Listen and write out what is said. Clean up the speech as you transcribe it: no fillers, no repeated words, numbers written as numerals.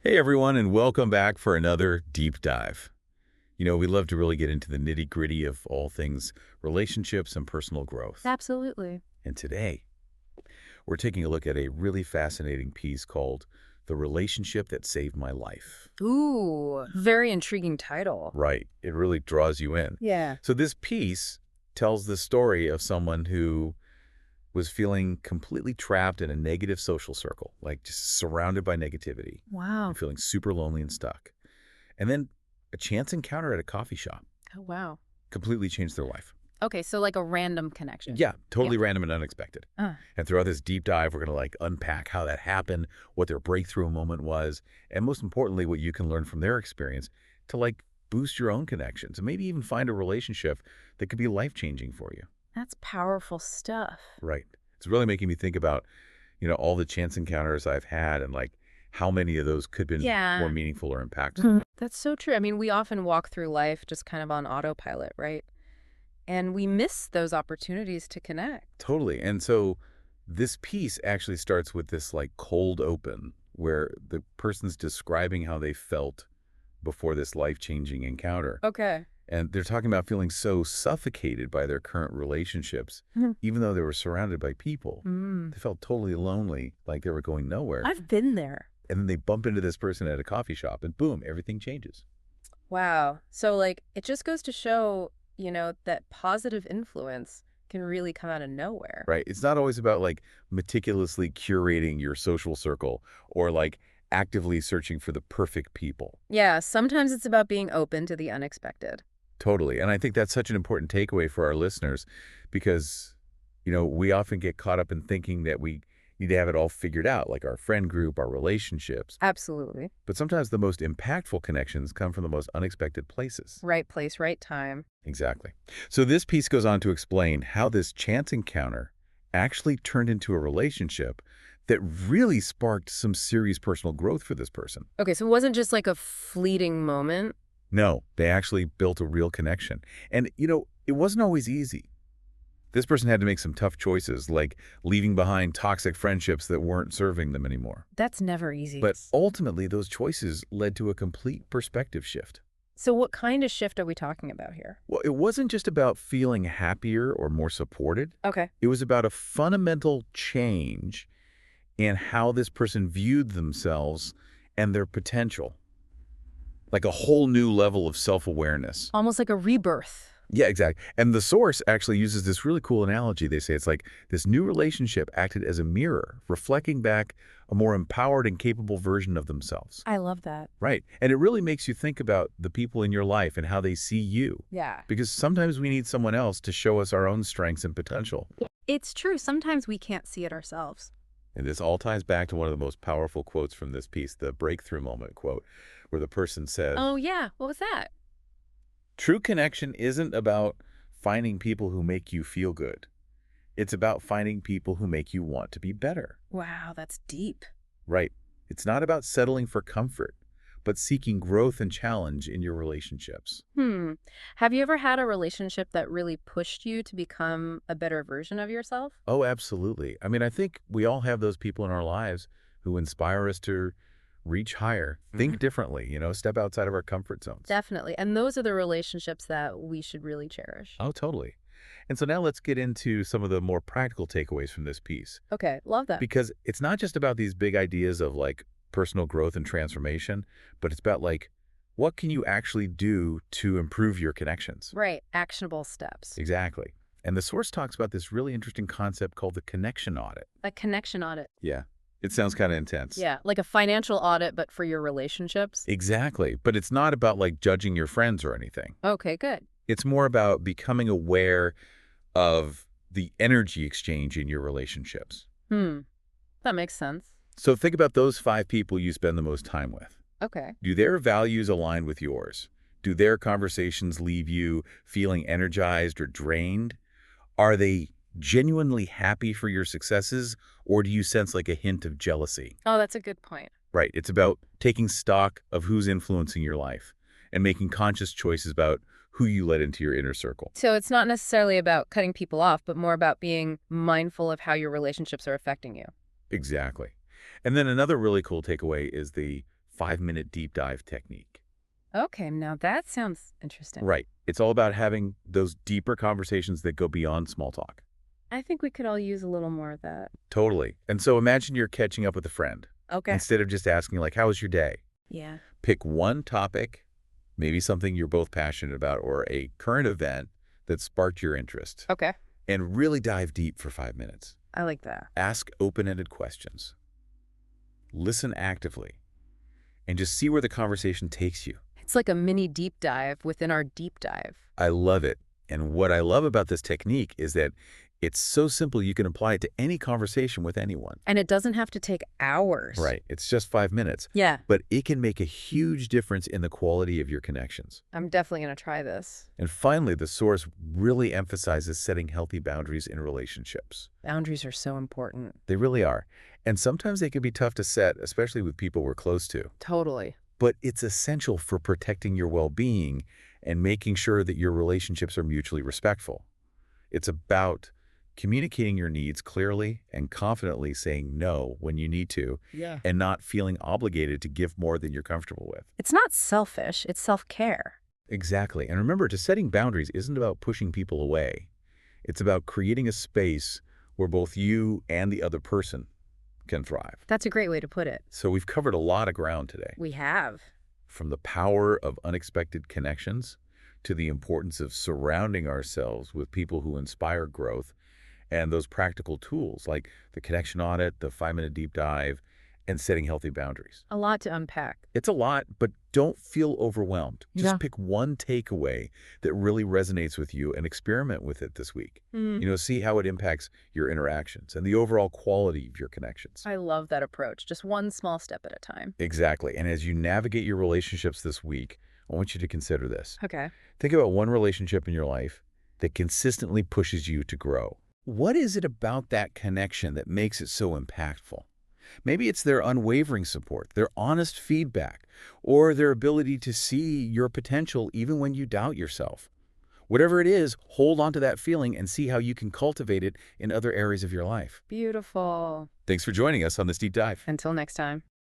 Hey everyone, and welcome back for another deep dive. We love to really get into the nitty-gritty of all things relationships and personal growth. Absolutely. And today, we're taking a look at a really fascinating piece called The Relationship That Saved My Life. Ooh, very intriguing title. Right. It really draws you in. Yeah. So this piece tells the story of someone who was feeling completely trapped in a negative social circle, like just surrounded by negativity Wow. and feeling super lonely and stuck. And then a chance encounter at a coffee shop Oh, wow. completely changed their life. Okay, so like a random connection. Yeah, totally random and unexpected. Uh, And throughout this deep dive, we're going to unpack how that happened, what their breakthrough moment was, and most importantly, what you can learn from their experience to boost your own connections and maybe even find a relationship that could be life-changing for you. that's powerful stuff. Right. It's really making me think about, all the chance encounters I've had and how many of those could have been Yeah. more meaningful or impactful. That's so true. I mean, we often walk through life just kind of on autopilot, right? And we miss those opportunities to connect. Totally. And so this piece actually starts with this cold open where the person's describing how they felt before this life-changing encounter. Okay. And they're talking about feeling so suffocated by their current relationships, Mhm. even though they were surrounded by people. Mm. They felt totally lonely, like they were going nowhere. I've been there. And then they bump into this person at a coffee shop and boom, everything changes. Wow. So, like, it just goes to show, that positive influence can really come out of nowhere. Right? It's not always about meticulously curating your social circle or actively searching for the perfect people. Yeah, sometimes it's about being open to the unexpected. Totally. And I think that's such an important takeaway for our listeners because, we often get caught up in thinking that we need to have it all figured out, like our friend group, our relationships. Absolutely. But sometimes the most impactful connections come from the most unexpected places. Right place, right time. Exactly. So this piece goes on to explain how this chance encounter actually turned into a relationship that really sparked some serious personal growth for this person. Okay, so it wasn't just like a fleeting moment. No, they actually built a real connection. And, it wasn't always easy. This person had to make some tough choices, like leaving behind toxic friendships that weren't serving them anymore. That's never easy. But ultimately, those choices led to a complete perspective shift. So what kind of shift are we talking about here? Well, it wasn't just about feeling happier or more supported. Okay. It was about a fundamental change in how this person viewed themselves and their potential. Like a whole new level of self-awareness. Almost like a rebirth. Yeah, exactly. And the source actually uses this really cool analogy. They say it's like this new relationship acted as a mirror, reflecting back a more empowered and capable version of themselves. I love that. Right. And it really makes you think about the people in your life and how they see you. Yeah. Because sometimes we need someone else to show us our own strengths and potential. It's true. Sometimes we can't see it ourselves. And this all ties back to one of the most powerful quotes from this piece, the breakthrough moment quote, where the person says, Oh, yeah. What was that? true connection isn't about finding people who make you feel good. It's about finding people who make you want to be better. Wow, that's deep. Right. It's not about settling for comfort, but seeking growth and challenge in your relationships. Have you ever had a relationship that really pushed you to become a better version of yourself? Oh, absolutely. I mean, I think we all have those people in our lives who inspire us to reach higher, think differently, step outside of our comfort zones. Definitely. And those are the relationships that we should really cherish. Oh, totally. And so now let's get into some of the more practical takeaways from this piece. Okay, love that. Because it's not just about these big ideas of personal growth and transformation, but it's about what can you actually do to improve your connections? Right, actionable steps. Exactly. And the source talks about this really interesting concept called the connection audit. A connection audit. Yeah. It sounds kind of intense. Yeah, like a financial audit, but for your relationships. Exactly. But it's not about judging your friends or anything. Okay, good. It's more about becoming aware of the energy exchange in your relationships. That makes sense. So think about those 5 people you spend the most time with. Okay. Do their values align with yours? Do their conversations leave you feeling energized or drained? Are they genuinely happy for your successes, or do you sense a hint of jealousy? Oh, that's a good point. Right. It's about taking stock of who's influencing your life and making conscious choices about who you let into your inner circle. So it's not necessarily about cutting people off, but more about being mindful of how your relationships are affecting you. Exactly. And then another really cool takeaway is the 5-minute deep dive technique. Okay, now that sounds interesting. Right. It's all about having those deeper conversations that go beyond small talk. I think we could all use a little more of that. Totally. And so imagine you're catching up with a friend. Okay. Instead of just asking, like, how was your day? Yeah. Pick one topic, maybe something you're both passionate about or a current event that sparked your interest, Okay. and really dive deep for 5 minutes. I like that. Ask open-ended questions. Listen actively, and just see where the conversation takes you. It's like a mini deep dive within our deep dive. I love it. And what I love about this technique is that it's so simple you can apply it to any conversation with anyone. And it doesn't have to take hours. Right. It's just 5 minutes. Yeah. But it can make a huge difference in the quality of your connections. I'm definitely going to try this. And finally, the source really emphasizes setting healthy boundaries in relationships. Boundaries are so important. They really are. And sometimes they can be tough to set, especially with people we're close to. Totally. But it's essential for protecting your well-being and making sure that your relationships are mutually respectful. It's about communicating your needs clearly and confidently, saying no when you need to, and not feeling obligated to give more than you're comfortable with. It's not selfish, it's self-care. Exactly. And remember, setting boundaries isn't about pushing people away. It's about creating a space where both you and the other person can thrive. That's a great way to put it. So we've covered a lot of ground today. We have. From the power of unexpected connections to the importance of surrounding ourselves with people who inspire growth, and those practical tools like the connection audit, the 5-minute deep dive, and setting healthy boundaries. A lot to unpack. It's a lot, but don't feel overwhelmed. Just Yeah. pick one takeaway that really resonates with you and experiment with it this week. See how it impacts your interactions and the overall quality of your connections. I love that approach. Just one small step at a time. Exactly. And as you navigate your relationships this week, I want you to consider this. Okay. Think about one relationship in your life that consistently pushes you to grow. What is it about that connection that makes it so impactful? Maybe it's their unwavering support, their honest feedback, or their ability to see your potential even when you doubt yourself. Whatever it is, hold on to that feeling and see how you can cultivate it in other areas of your life. Beautiful. Thanks for joining us on this deep dive. Until next time.